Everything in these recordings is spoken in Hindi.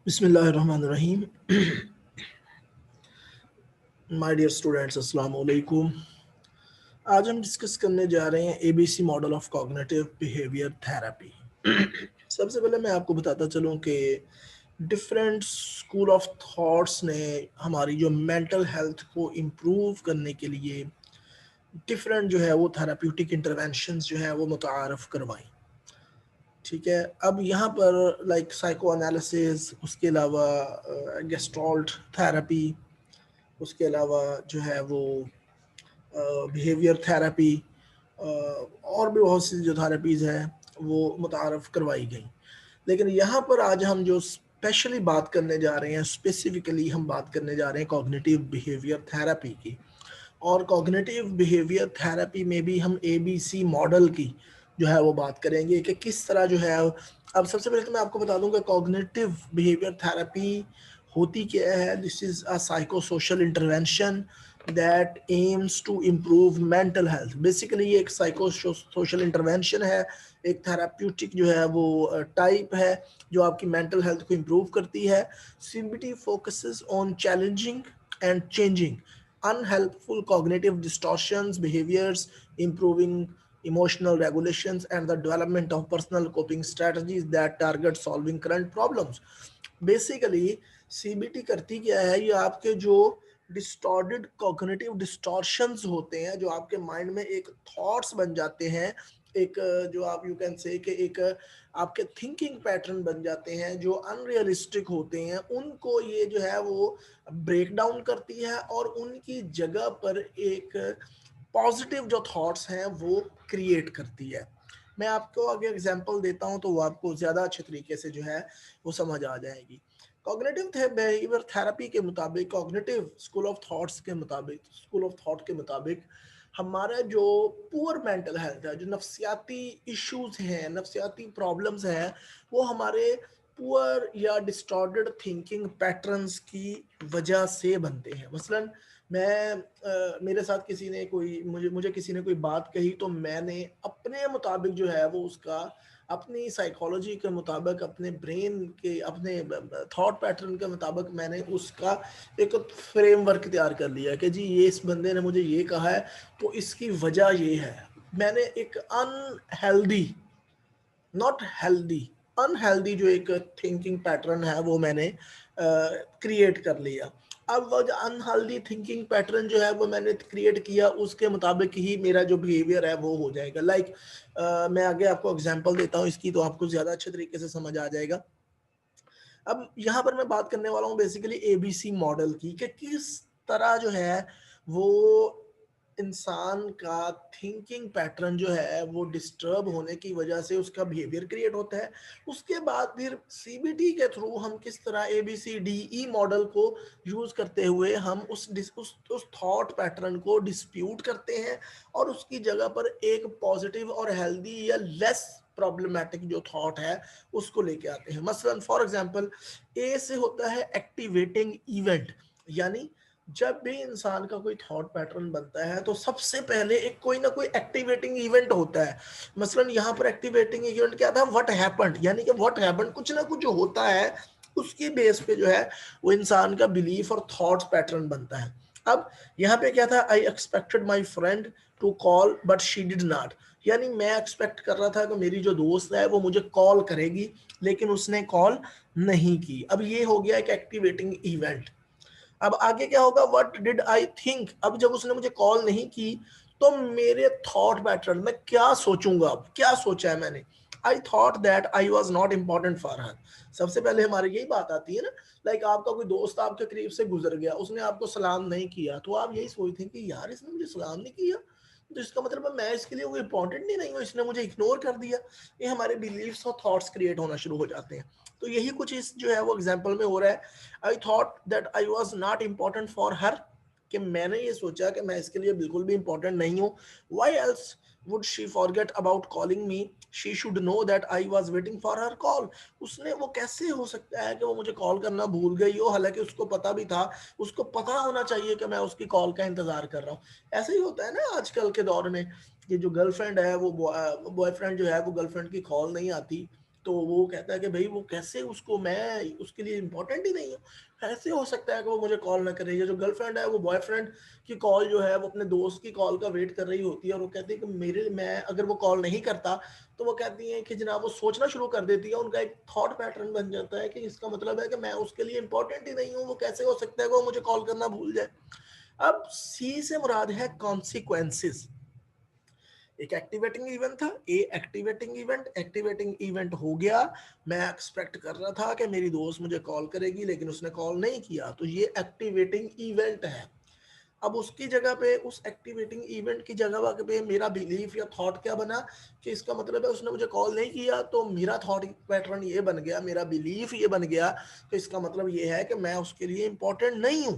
बिस्मिल्लाहिर्रहमानिर्रहीम। माय डियर स्टूडेंट्स, अस्सलाम वालेकुम। आज हम डिस्कस करने जा रहे हैं ABC model of cognitive behaviour therapy. सबसे पहले मैं आपको बताता चलूं कि डिफरेंट स्कूल ऑफ थॉट्स ने हमारी जो मेंटल हेल्थ को इम्प्रूव करने के लिए डिफरेंट जो है वो थेराप्यूटिक इंटरवेंशंस जो है वो मुतारफ़ करवाई। ठीक है, अब यहाँ पर लाइक साइको एनालिसिस, उसके अलावा गेस्टॉल्ट थेरेपी, उसके अलावा जो है वो बिहेवियर थेरेपी और भी बहुत सी जो थेरेपीज़ हैं वो मुतारफ़ करवाई गई। लेकिन यहाँ पर आज हम जो स्पेशली बात करने जा रहे हैं, स्पेसिफिकली हम बात करने जा रहे हैं कॉग्निटिव बिहेवियर थेरेपी की। और कॉग्निटिव बिहेवियर थेरेपी में भी हम एबीसी मॉडल की जो है वो बात करेंगे कि किस तरह जो है। अब सबसे पहले तो मैं आपको बता दूं कि कॉग्निटिव बिहेवियर थेरेपी होती क्या है। This is a psycho social intervention that aims to improve mental health. Basically ये एक साइको सोशल इंटरवेंशन है, एक थेराप्यूटिक जो है वो टाइप है जो आपकी मेंटल हेल्थ को इम्प्रूव करती है। CBT focuses on challenging and changing unhelpful cognitive distortions, behaviors, improving emotional regulations, and the development of personal coping strategies that target solving current problems. Basically, CBT करती क्या है, ये आपके जो डिस्टॉर्टेड कॉग्निटिव डिस्टॉर्शंस होते हैं, जो आपके माइंड में एक थॉट्स बन जाते हैं, एक जो आप यू कैन से कि एक आपके थिंकिंग पैटर्न बन जाते हैं जो अनरियलिस्टिक होते हैं, उनको ये जो है वो ब्रेक डाउन करती है और उनकी जगह पर एक पॉजिटिव जो थॉट्स हैं वो क्रिएट करती है। मैं आपको अगर एग्जांपल देता हूं तो वो आपको ज़्यादा अच्छे तरीके से जो है वो समझ आ जाएगी। कॉग्निटिव बिहेवियर थेरेपी के मुताबिक, कॉग्निटिव स्कूल ऑफ थॉट्स के मुताबिक, स्कूल ऑफ थॉट के मुताबिक हमारा जो पुअर मेंटल हेल्थ है, जो नफ्सियाती इश्यूज हैं, नफ्सियाती प्रॉब्लम्स हैं, वो हमारे पुअर या डिस्टॉर्टेड थिंकिंग पैटर्न्स की वजह से बनते हैं। मसलन मेरे साथ किसी ने कोई मुझे मुझे किसी ने कोई बात कही तो मैंने अपने मुताबिक जो है वो उसका, अपनी साइकोलॉजी के मुताबिक, अपने ब्रेन के, अपने थॉट पैटर्न के मुताबिक मैंने उसका एक फ्रेमवर्क तैयार कर लिया कि जी ये इस बंदे ने मुझे ये कहा है तो इसकी वजह ये है। मैंने एक अनहेल्दी, नॉट हेल्दी, अनहेल्दी जो एक थिंकिंग पैटर्न है वो मैंने क्रिएट कर लिया। अब वो जो अनहेल्दी थिंकिंग पैटर्न जो है वो मैंने क्रिएट किया, उसके मुताबिक ही मेरा जो बिहेवियर है वो हो जाएगा। मैं आगे आपको एग्जांपल देता हूँ इसकी, तो आपको ज़्यादा अच्छे तरीके से समझ आ जाएगा। अब यहाँ पर मैं बात करने वाला हूँ बेसिकली एबीसी मॉडल की, कि किस तरह जो है वो इंसान का थिंकिंग पैटर्न जो है वो डिस्टर्ब होने की वजह से उसका बिहेवियर क्रिएट होता है। उसके बाद फिर सीबीटी के थ्रू हम किस तरह ABCDE मॉडल को यूज करते हुए हम उस थॉट पैटर्न को डिस्प्यूट करते हैं और उसकी जगह पर एक पॉजिटिव और हेल्दी या लेस प्रॉब्लमेटिक जो थॉट है उसको लेके आते हैं। मसलन फॉर एग्जांपल, ए से होता है एक्टिवेटिंग इवेंट, यानी जब भी इंसान का कोई थॉट पैटर्न बनता है तो सबसे पहले एक कोई ना कोई एक्टिवेटिंग इवेंट होता है। मसलन यहाँ पर एक्टिवेटिंग इवेंट क्या था, व्हाट हैपेंड, यानी कि व्हाट हैपेंड, कुछ ना कुछ जो होता है उसकी बेस पे जो है वो इंसान का बिलीफ और थॉट पैटर्न बनता है। अब यहाँ पे क्या था, I expected my friend to call but she did not, यानी मैं एक्सपेक्ट कर रहा था कि मेरी जो दोस्त है वो मुझे कॉल करेगी लेकिन उसने कॉल नहीं की। अब ये हो गया एक एक्टिवेटिंग इवेंट। अब आगे क्या होगा, व्हाट डिड आई थिंक, अब जब उसने मुझे कॉल नहीं की तो मेरे थॉट पैटर्न में क्या सोचूंगा, अब क्या सोचा है मैंने, I thought that I was not important for her. सबसे पहले हमारी यही बात आती है ना, आपका कोई दोस्त आपके करीब से गुजर गया, उसने आपको सलाम नहीं किया तो आप यही सोचते हैं कि यार इसने मुझे सलाम नहीं किया तो इसका मतलब है मैं इसके लिए वो इम्पोर्टेंट नहीं हूँ, इसने मुझे इग्नोर कर दिया। ये हमारे बिलीव्स और थॉट्स क्रिएट होना शुरू हो जाते हैं। तो यही कुछ इस जो है वो एग्जाम्पल में हो रहा है। I thought that I was not important for her, कि मैंने ये सोचा कि मैं इसके लिए बिल्कुल भी इम्पोर्टेंट नहीं हूँ। Why else would she forget about calling me, she should know that I was waiting for her call. उसने, वो कैसे हो सकता है कि वो मुझे कॉल करना भूल गई हो, हालांकि उसको पता भी था, उसको पता होना चाहिए कि मैं उसकी कॉल का इंतजार कर रहा हूँ। ऐसे ही होता है ना आजकल के दौर में, ये जो गर्लफ्रेंड है वो बॉयफ्रेंड जो है वो गर्लफ्रेंड की कॉल नहीं आती, तो वो कहता है कि भाई वो कैसे, उसको मैं उसके लिए इम्पोर्टेंट ही नहीं हूँ, ऐसे हो सकता है कि वो मुझे कॉल ना करे। ये जो गर्लफ्रेंड है वो बॉयफ्रेंड की कॉल जो है वो अपने दोस्त की कॉल का वेट कर रही होती है, और वो कहती है कि मेरे मैं अगर वो कॉल नहीं करता तो वो कहती है कि जनाब वो सोचना शुरू कर देती है, उनका एक थॉट पैटर्न बन जाता है कि इसका मतलब है कि मैं उसके लिए इंपॉर्टेंट ही नहीं हूँ, वो कैसे हो सकता है कि वो मुझे कॉल करना भूल जाए। अब सी से मुराद है कॉन्सिक्वेंसेस। एक एक्टिवेटिंग इवेंट था, ए एक्टिवेटिंग इवेंट हो गया, मैं एक्सपेक्ट कर रहा था कि मेरी दोस्त मुझे कॉल करेगी लेकिन उसने कॉल नहीं किया, तो ये एक्टिवेटिंग इवेंट है। अब उसकी जगह पे, उस एक्टिवेटिंग इवेंट की जगह पे मेरा बिलीफ या थॉट क्या बना कि इसका मतलब है उसने मुझे कॉल नहीं किया, तो मेरा थॉट पैटर्न ये बन गया, मेरा बिलीफ ये बन गया कि इसका मतलब ये है कि मैं उसके लिए इंपॉर्टेंट नहीं हूं।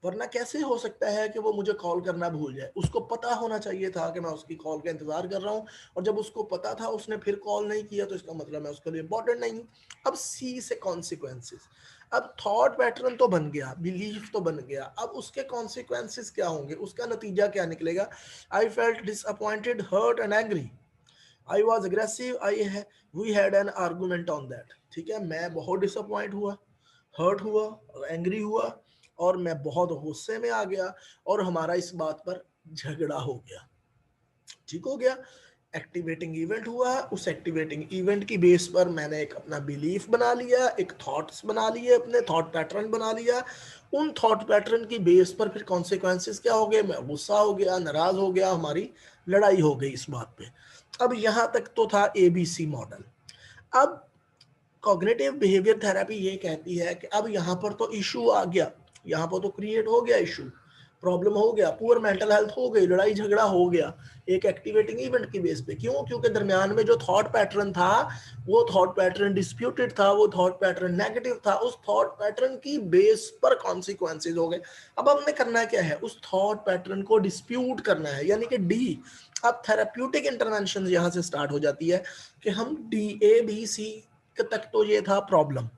वरना कैसे हो सकता है कि वो मुझे कॉल करना भूल जाए, उसको पता होना चाहिए था कि मैं उसकी कॉल का इंतजार कर रहा हूँ, और जब उसको पता था उसने फिर कॉल नहीं किया तो इसका मतलब मैं उसके लिए इंपॉर्टेंट नहीं हूँ। अब सी से कॉन्सिक्वेंसेस। अब थॉट पैटर्न तो बन गया, बिलीफ तो बन गया, अब उसके कॉन्सिक्वेंसेस क्या होंगे, उसका नतीजा क्या निकलेगा। I felt disappointed, hurt and angry, I was aggressive, we had an argument on that. ठीक है, मैं बहुत डिसअपॉइंट हुआ, हर्ट हुआ, एंग्री हुआ, और मैं बहुत गुस्से में आ गया, और हमारा इस बात पर झगड़ा हो गया। ठीक हो गया, एक्टिवेटिंग इवेंट हुआ, उस एक्टिवेटिंग इवेंट की बेस पर मैंने एक अपना बिलीफ बना लिया, एक थॉट्स बना लिए, अपने थॉट पैटर्न बना लिया। उन थॉट पैटर्न की बेस पर फिर कॉन्सिक्वेंसेस क्या हो गए, मैं गुस्सा हो गया, नाराज हो गया, हमारी लड़ाई हो गई इस बात पे। अब यहां तक तो था एबीसी मॉडल। अब कॉग्निटिव बिहेवियर थेरेपी ये कहती है कि अब यहाँ पर तो इशू आ गया, यहाँ पर तो क्रिएट हो गया इशू, प्रॉब्लम हो गया, पुअर मेंटल हेल्थ हो गई, लड़ाई झगड़ा हो गया एक एक्टिवेटिंग इवेंट की बेस पे। क्यों? क्योंकि दरमियान में जो थॉट पैटर्न था वो थॉट पैटर्न डिस्प्यूटेड था, वो थॉट पैटर्न नेगेटिव था, उस थॉट पैटर्न की बेस पर कॉन्सिक्वेंसेज हो गए। अब हमने करना क्या है, उस थॉट पैटर्न को डिस्प्यूट करना है, यानी कि डी। अब थेराप्यूटिक इंटरवेंशन यहाँ से स्टार्ट हो जाती है कि हम डी, ए बी सी तक तो ये था प्रॉब्लम।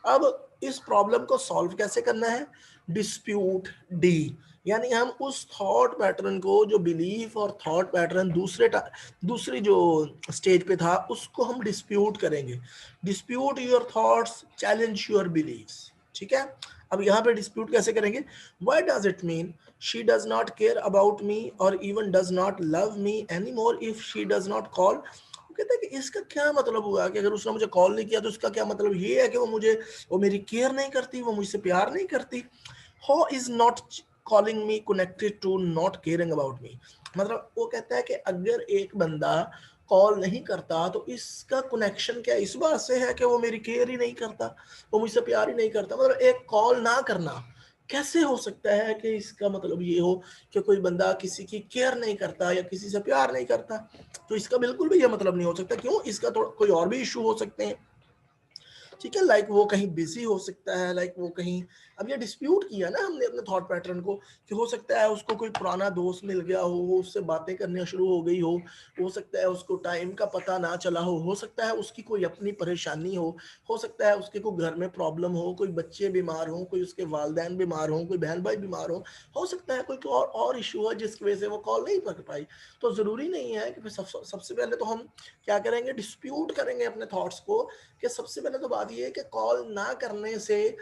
अब इस प्रॉब्लम को सॉल्व कैसे करना है, डिस्प्यूट डी, यानी हम उस थॉट पैटर्न को, जो बिलीफ और थॉट पैटर्न दूसरी जो स्टेज पे था, उसको हम डिस्प्यूट करेंगे। Dispute your thoughts, challenge your believes. ठीक है, अब यहाँ पे डिस्प्यूट कैसे करेंगे, why does it mean she does not care about me और even does not love me any more if she does not call. कहता है कि इसका क्या मतलब हुआ कि अगर उसने मुझे कॉल नहीं किया तो इसका क्या मतलब ये है कि वो मेरी केयर नहीं करती, वो मुझसे प्यार नहीं करती। How is not calling me connected to not caring about me. मतलब वो कहता है कि अगर एक बंदा कॉल नहीं करता तो इसका कनेक्शन क्या इस बात से है कि वो मेरी केयर ही नहीं करता, वो मुझसे प्यार ही नहीं करता। मतलब एक कॉल ना करना कैसे हो सकता है कि इसका मतलब ये हो कि कोई बंदा किसी की केयर नहीं करता या किसी से प्यार नहीं करता। तो इसका बिल्कुल भी ये मतलब नहीं हो सकता। क्यों? इसका तो कोई और भी इशू हो सकते हैं। ठीक है, लाइक वो कहीं बिजी हो सकता है, लाइक वो कहीं, अब ये डिस्प्यूट किया ना हमने अपने थॉट पैटर्न को, कि हो सकता है उसको कोई पुराना दोस्त मिल गया हो, वो उससे बातें करनी शुरू हो गई हो सकता है उसको टाइम का पता ना चला हो सकता है उसकी कोई अपनी परेशानी हो सकता है उसके कोई घर में प्रॉब्लम हो, कोई बच्चे बीमार हो, कोई उसके वालदैन बीमार हो, कोई बहन भाई बीमार हो सकता है कोई और इशू है जिसकी वजह से वो कॉल नहीं कर पाई। तो जरूरी नहीं है कि सबसे पहले तो हम क्या करेंगे, डिस्प्यूट करेंगे अपने थॉट्स को, कि सबसे पहले तो बात ये है कि कॉल ना करने से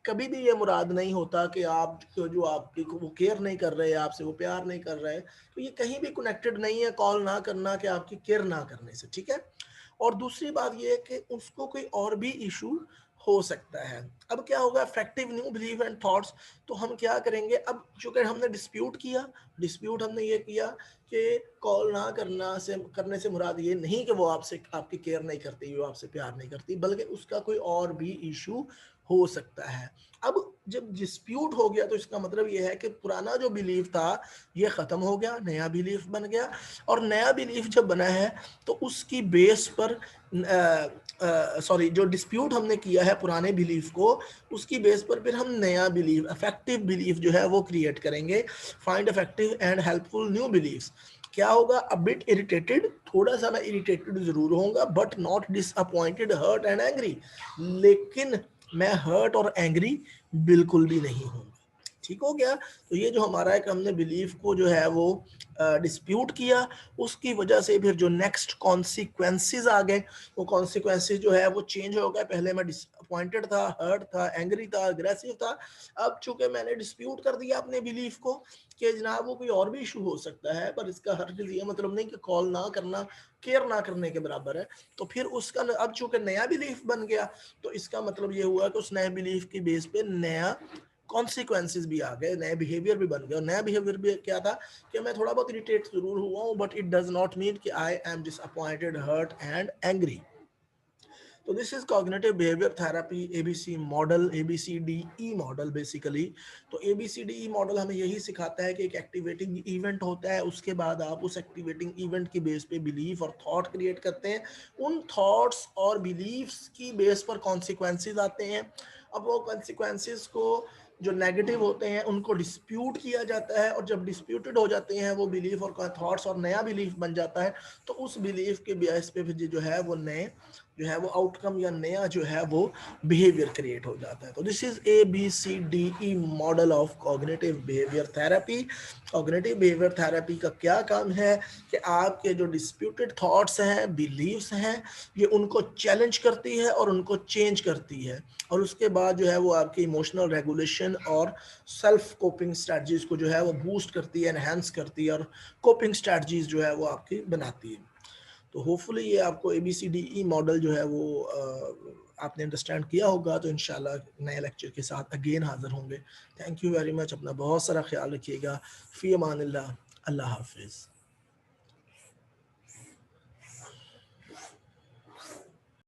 कभी भी ये मुराद नहीं होता कि आप जो आपकी वो केयर नहीं कर रहे, आपसे वो प्यार नहीं कर रहे। तो ये कहीं भी कनेक्टेड नहीं है कॉल ना करना कि आपकी केयर ना करने से। ठीक है, और दूसरी बात ये है कि उसको कोई और भी इशू हो सकता है। अब क्या होगा, effective new believe and thoughts. तो हम क्या करेंगे, अब चूंकि हमने डिस्प्यूट किया, डिस्प्यूट हमने ये किया कि कॉल ना करने से मुराद ये नहीं कि वो आपसे आपकी केयर नहीं करती, वो आपसे प्यार नहीं करती, बल्कि उसका कोई और भी इशू हो सकता है। अब जब डिस्प्यूट हो गया तो इसका मतलब ये है कि पुराना जो बिलीफ था ये खत्म हो गया, नया बिलीफ बन गया। और नया बिलीफ जब बना है तो उसकी बेस पर सॉरी, जो डिस्प्यूट हमने किया है पुराने बिलीफ को, उसकी बेस पर फिर हम नया बिलीफ, इफेक्टिव बिलीफ जो है वो क्रिएट करेंगे। Find effective and helpful new beliefs. क्या होगा, अ बिट इरिटेटेड, थोड़ा सा मैं इरिटेटेड जरूर होऊंगा, but not disappointed, hurt and angry, लेकिन मैं हर्ट और एंग्री बिल्कुल भी नहीं हूँ। ठीक हो गया। तो ये जो हमारा है कि हमने बिलीफ को जो है वो डिस्प्यूट किया, उसकी वजह से फिर जो नेक्स्ट कॉन्सिक्वेंसेस आ गए, वो कॉन्सिक्वेंसेस जो है वो चेंज हो गए। पहले मैं डिसअपॉइंटेड था, हर्ट था, एंग्री था, अग्रेसिव था। अब चूंकि मैंने डिस्प्यूट कर दिया अपने बिलीफ को कि जनाब वो कोई और भी इशू हो सकता है, पर इसका हर चीज ये मतलब नहीं कि कॉल ना करना केयर ना करने के बराबर है। तो फिर उसका अब चूंकि नया बिलीफ बन गया, तो इसका मतलब ये हुआ कि उस नए बिलीफ की बेस पे नया कॉन्सिक्वेंसेज भी आ गए, नए बिहेवियर भी बन गए। और नया बिहेवियर भी क्या था कि मैं थोड़ा बहुत इरिटेट जरूर हुआ हूँ, but it does not mean कि I am disappointed, hurt and angry. तो this is cognitive behaviour therapy, A B C model, ABCDE model basically. तो ABCDE मॉडल हमें यही सिखाता है कि एक एक्टिवेटिंग इवेंट होता है, उसके बाद आप उस एक्टिवेटिंग इवेंट की बेस पे बिलीफ और थॉट क्रिएट करते हैं। उन थॉट्स और बिलीफ्स की बेस पर कॉन्सिक्वेंसेज आते हैं। अब वो कॉन्सिक्वेंसेज को जो नेगेटिव होते हैं उनको डिस्प्यूट किया जाता है, और जब डिस्प्यूटेड हो जाते हैं वो बिलीफ और थॉट्स और नया बिलीफ बन जाता है, तो उस बिलीफ के बेस पे फिर जो है वो नए जो है वो आउटकम या नया जो है वो बिहेवियर क्रिएट हो जाता है। तो this is ABCDE model of cognitive behaviour therapy. Cognitive behaviour therapy का क्या काम है कि आपके जो डिस्प्यूटेड थॉट्स हैं, बिलीव्स हैं, ये उनको चैलेंज करती है और उनको चेंज करती है, और उसके बाद जो है वो आपकी इमोशनल रेगुलेशन और सेल्फ कोपिंग स्ट्रेटजीज को जो है वो बूस्ट करती है, एनहेंस करती है, और कोपिंग स्ट्रेटजीज जो है वो आपकी बनाती है। तो होपफुली ये आपको ABCDE मॉडल जो है वो आपने अंडरस्टैंड किया होगा। तो इंशाल्लाह नए लेक्चर के साथ अगेन हाजिर होंगे। Thank you very much. अपना बहुत सारा ख्याल रखिएगा। फ़ी अमानिल्लाह। अल्लाह हाफिज़।